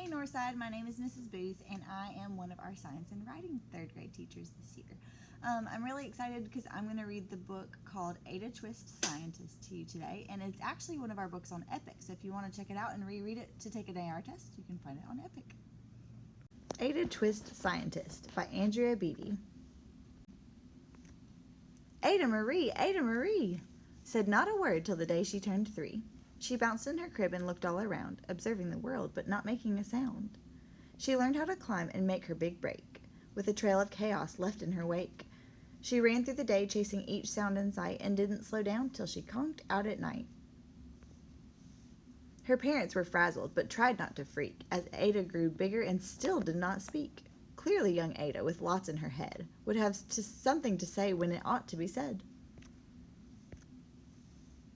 Hey Northside, my name is Mrs. Booth, and I am one of our science and writing third grade teachers this year. I'm really excited because I'm going to read the book called Ada Twist Scientist to you today, and it's actually one of our books on Epic, so if you want to check it out and reread it to take an AR test, you can find it on Epic. Ada Twist Scientist by Andrea Beatty. Ada Marie, said not a word till the day she turned 3. She bounced in her crib and looked all around, observing the world, but not making a sound. She learned how to climb and make her big break, with a trail of chaos left in her wake. She ran through the day chasing each sound in sight and didn't slow down till she conked out at night. Her parents were frazzled, but tried not to freak, as Ada grew bigger and still did not speak. Clearly young Ada, with lots in her head, would have something to say when it ought to be said.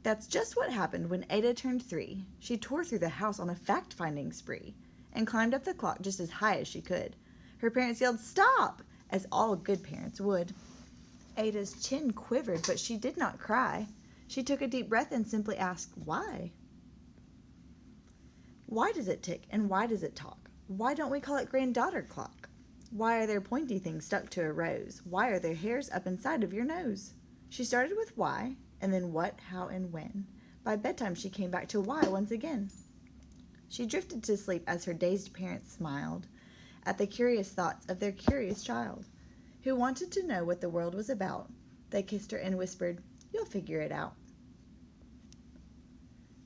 That's just what happened when Ada turned 3. She tore through the house on a fact-finding spree and climbed up the clock just as high as she could. Her parents yelled, "Stop!" as all good parents would. Ada's chin quivered, but she did not cry. She took a deep breath and simply asked, "Why?" Why does it tick and why does it talk? Why don't we call it granddaughter clock? Why are there pointy things stuck to a rose? Why are there hairs up inside of your nose? She started with why, and then what, how, and when. By bedtime she came back to why once again. She drifted to sleep as her dazed parents smiled at the curious thoughts of their curious child, who wanted to know what the world was about. They kissed her and whispered, "You'll figure it out."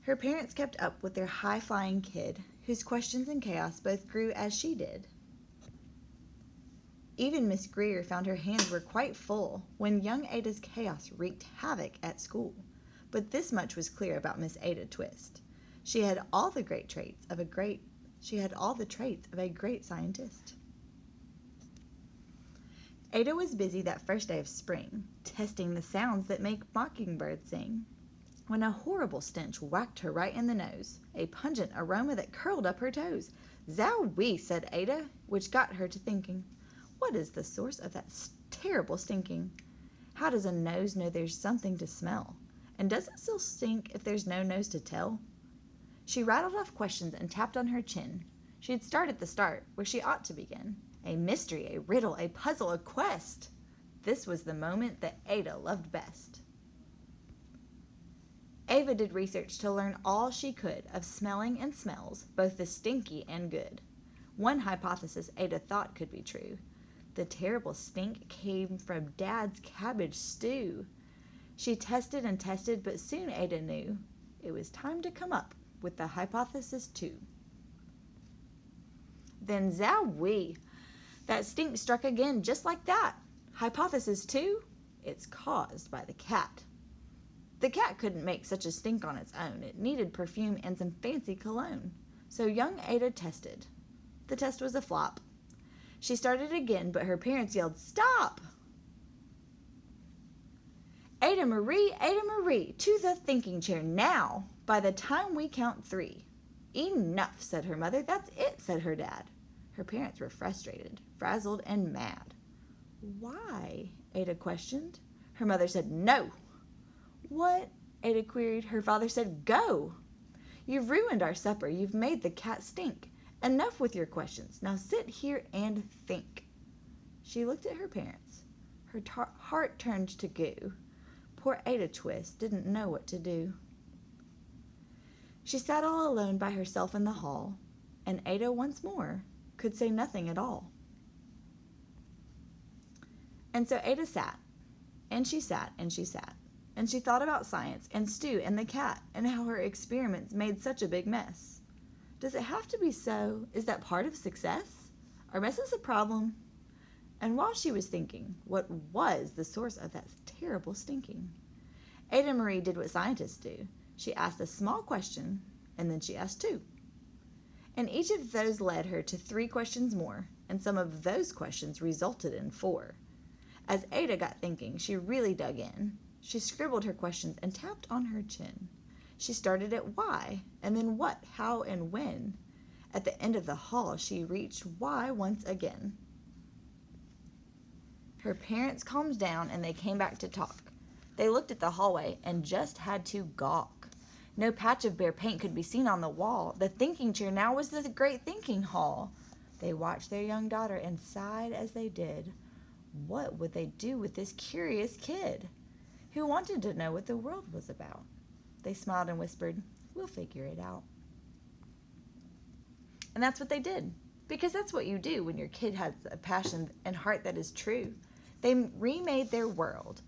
Her parents kept up with their high-flying kid, whose questions and chaos both grew as she did. Even Miss Greer found her hands were quite full when young Ada's chaos wreaked havoc at school. But this much was clear about Miss Ada Twist. She had all the traits of a great scientist. Ada was busy that first day of spring, testing the sounds that make mockingbirds sing, when a horrible stench whacked her right in the nose, a pungent aroma that curled up her toes. "Zowie," said Ada, which got her to thinking. What is the source of that terrible stinking? How does a nose know there's something to smell? And does it still stink if there's no nose to tell? She rattled off questions and tapped on her chin. She'd start at the start, where she ought to begin. A mystery, a riddle, a puzzle, a quest. This was the moment that Ada loved best. Ava did research to learn all she could of smelling and smells, both the stinky and good. One hypothesis Ada thought could be true. The terrible stink came from Dad's cabbage stew. She tested and tested, but soon Ada knew it was time to come up with the hypothesis 2. Then zowie! That stink struck again, just like that. Hypothesis 2? It's caused by the cat. The cat couldn't make such a stink on its own. It needed perfume and some fancy cologne. So young Ada tested. The test was a flop. She started again, but her parents yelled, "Stop!" Ada Marie, to the thinking chair now, by the time we count 3. "Enough," said her mother. "That's it," said her dad. Her parents were frustrated, frazzled, and mad. "Why?" Ada questioned. Her mother said, "No." "What?" Ada queried. Her father said, "Go. You've ruined our supper. You've made the cat stink. Enough with your questions. Now sit here and think." She looked at her parents. Her heart turned to goo. Poor Ada Twist didn't know what to do. She sat all alone by herself in the hall, and Ada once more could say nothing at all. And so Ada sat, and she sat, and she sat, and she thought about science and Stu and the cat and how her experiments made such a big mess. Does it have to be so? Is that part of success? Are messes a problem? And while she was thinking, what was the source of that terrible stinking? Ada Marie did what scientists do. She asked a small question, and then she asked 2. And each of those led her to 3 questions more, and some of those questions resulted in 4. As Ada got thinking, she really dug in. She scribbled her questions and tapped on her chin. She started at why, and then what, how, and when. At the end of the hall, she reached why once again. Her parents calmed down, and they came back to talk. They looked at the hallway and just had to gawk. No patch of bare paint could be seen on the wall. The thinking chair now was the great thinking hall. They watched their young daughter and sighed as they did. What would they do with this curious kid who wanted to know what the world was about? They smiled and whispered, "We'll figure it out." And that's what they did, because that's what you do when your kid has a passion and heart that is true. They remade their world.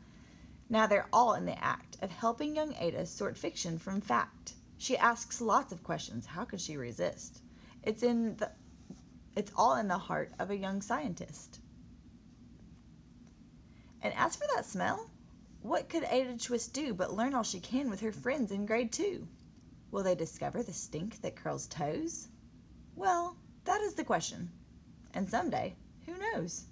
Now they're all in the act of helping young Ada sort fiction from fact. She asks lots of questions. How could she resist? It's all in the heart of a young scientist. And as for that smell, what could Ada Twist do but learn all she can with her friends in grade 2? Will they discover the stink that curls toes? Well, that is the question. And someday, who knows?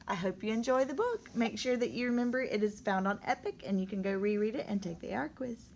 I hope you enjoy the book. Make sure that you remember it is found on Epic and you can go reread it and take the AR quiz.